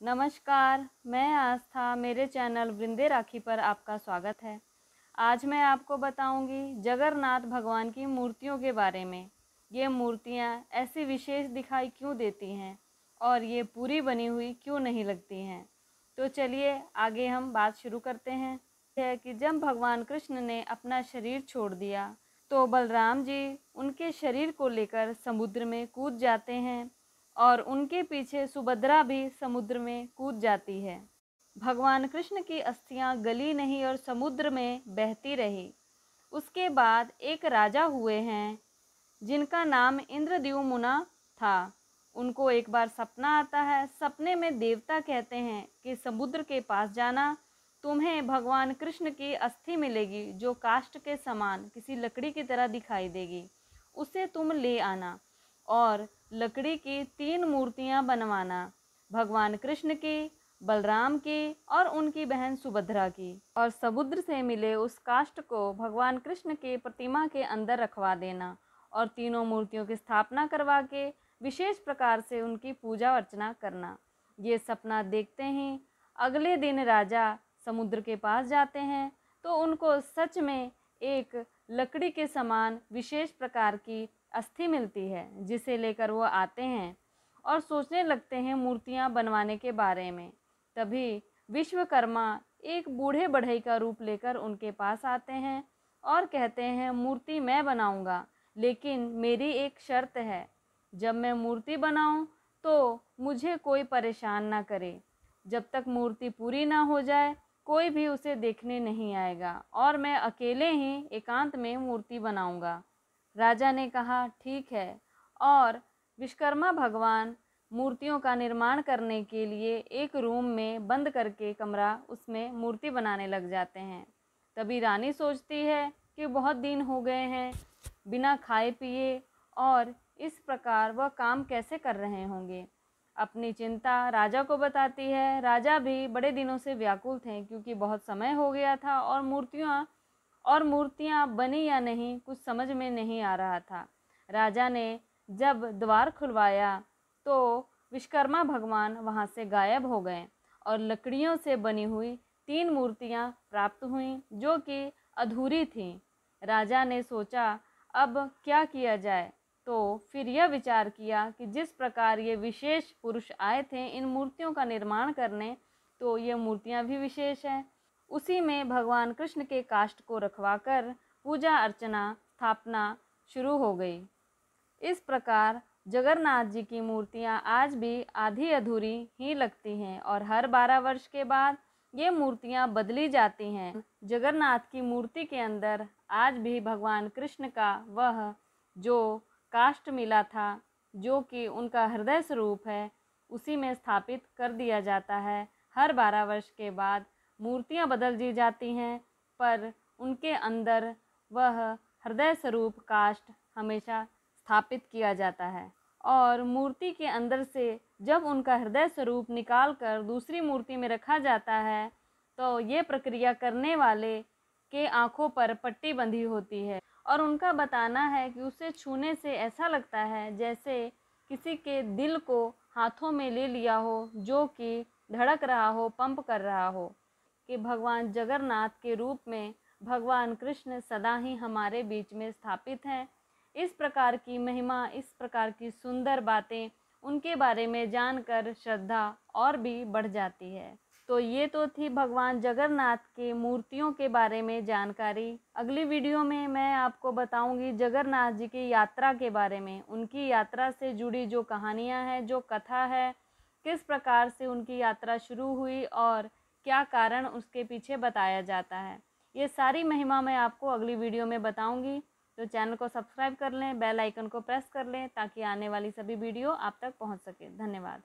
नमस्कार, मैं आस्था। मेरे चैनल वृंदे राखी पर आपका स्वागत है। आज मैं आपको बताऊंगी जगन्नाथ भगवान की मूर्तियों के बारे में। ये मूर्तियाँ ऐसी विशेष दिखाई क्यों देती हैं और ये पूरी बनी हुई क्यों नहीं लगती हैं। तो चलिए आगे हम बात शुरू करते हैं। है कि जब भगवान कृष्ण ने अपना शरीर छोड़ दिया तो बलराम जी उनके शरीर को लेकर समुद्र में कूद जाते हैं और उनके पीछे सुभद्रा भी समुद्र में कूद जाती है। भगवान कृष्ण की अस्थियां गली नहीं और समुद्र में बहती रही। उसके बाद एक राजा हुए हैं जिनका नाम इंद्रद्युम्न था। उनको एक बार सपना आता है। सपने में देवता कहते हैं कि समुद्र के पास जाना, तुम्हें भगवान कृष्ण की अस्थि मिलेगी जो काष्ठ के समान किसी लकड़ी की तरह दिखाई देगी। उसे तुम ले आना और लकड़ी की 3 मूर्तियां बनवाना, भगवान कृष्ण की, बलराम की और उनकी बहन सुभद्रा की। और समुद्र से मिले उस काष्ठ को भगवान कृष्ण के प्रतिमा के अंदर रखवा देना और तीनों मूर्तियों की स्थापना करवा के विशेष प्रकार से उनकी पूजा अर्चना करना। ये सपना देखते ही अगले दिन राजा समुद्र के पास जाते हैं तो उनको सच में एक लकड़ी के समान विशेष प्रकार की अस्थि मिलती है, जिसे लेकर वो आते हैं और सोचने लगते हैं मूर्तियां बनवाने के बारे में। तभी विश्वकर्मा एक बूढ़े बढ़ई का रूप लेकर उनके पास आते हैं और कहते हैं, मूर्ति मैं बनाऊंगा, लेकिन मेरी एक शर्त है। जब मैं मूर्ति बनाऊं तो मुझे कोई परेशान ना करे। जब तक मूर्ति पूरी ना हो जाए कोई भी उसे देखने नहीं आएगा और मैं अकेले ही एकांत में मूर्ति बनाऊंगा। राजा ने कहा ठीक है, और विश्वकर्मा भगवान मूर्तियों का निर्माण करने के लिए एक रूम में बंद करके कमरा, उसमें मूर्ति बनाने लग जाते हैं। तभी रानी सोचती है कि बहुत दिन हो गए हैं बिना खाए पिए और इस प्रकार वह काम कैसे कर रहे होंगे। अपनी चिंता राजा को बताती है। राजा भी बड़े दिनों से व्याकुल थे क्योंकि बहुत समय हो गया था और मूर्तियाँ बनी या नहीं कुछ समझ में नहीं आ रहा था। राजा ने जब द्वार खुलवाया तो विश्वकर्मा भगवान वहाँ से गायब हो गए और लकड़ियों से बनी हुई 3 मूर्तियाँ प्राप्त हुईं जो कि अधूरी थीं। राजा ने सोचा अब क्या किया जाए, तो फिर यह विचार किया कि जिस प्रकार ये विशेष पुरुष आए थे इन मूर्तियों का निर्माण करने, तो ये मूर्तियाँ भी विशेष हैं। उसी में भगवान कृष्ण के काष्ठ को रखवाकर पूजा अर्चना स्थापना शुरू हो गई। इस प्रकार जगन्नाथ जी की मूर्तियाँ आज भी आधी अधूरी ही लगती हैं और हर 12 वर्ष के बाद ये मूर्तियाँ बदली जाती हैं। जगन्नाथ की मूर्ति के अंदर आज भी भगवान कृष्ण का वह जो काष्ठ मिला था, जो कि उनका हृदय स्वरूप है, उसी में स्थापित कर दिया जाता है। हर 12 वर्ष के बाद मूर्तियाँ बदल दी जाती हैं, पर उनके अंदर वह हृदय स्वरूप काष्ठ हमेशा स्थापित किया जाता है। और मूर्ति के अंदर से जब उनका हृदय स्वरूप निकाल कर दूसरी मूर्ति में रखा जाता है तो ये प्रक्रिया करने वाले के आँखों पर पट्टी बंधी होती है और उनका बताना है कि उसे छूने से ऐसा लगता है जैसे किसी के दिल को हाथों में ले लिया हो, जो कि धड़क रहा हो, पंप कर रहा हो, कि भगवान जगन्नाथ के रूप में भगवान कृष्ण सदा ही हमारे बीच में स्थापित हैं। इस प्रकार की महिमा, इस प्रकार की सुंदर बातें उनके बारे में जानकर श्रद्धा और भी बढ़ जाती है। तो ये तो थी भगवान जगन्नाथ के मूर्तियों के बारे में जानकारी। अगली वीडियो में मैं आपको बताऊंगी जगन्नाथ जी की यात्रा के बारे में, उनकी यात्रा से जुड़ी जो कहानियां हैं, जो कथा है, किस प्रकार से उनकी यात्रा शुरू हुई और क्या कारण उसके पीछे बताया जाता है। ये सारी महिमा मैं आपको अगली वीडियो में बताऊंगी। तो चैनल को सब्सक्राइब कर लें, बेल आइकन को प्रेस कर लें ताकि आने वाली सभी वीडियो आप तक पहुंच सके। धन्यवाद।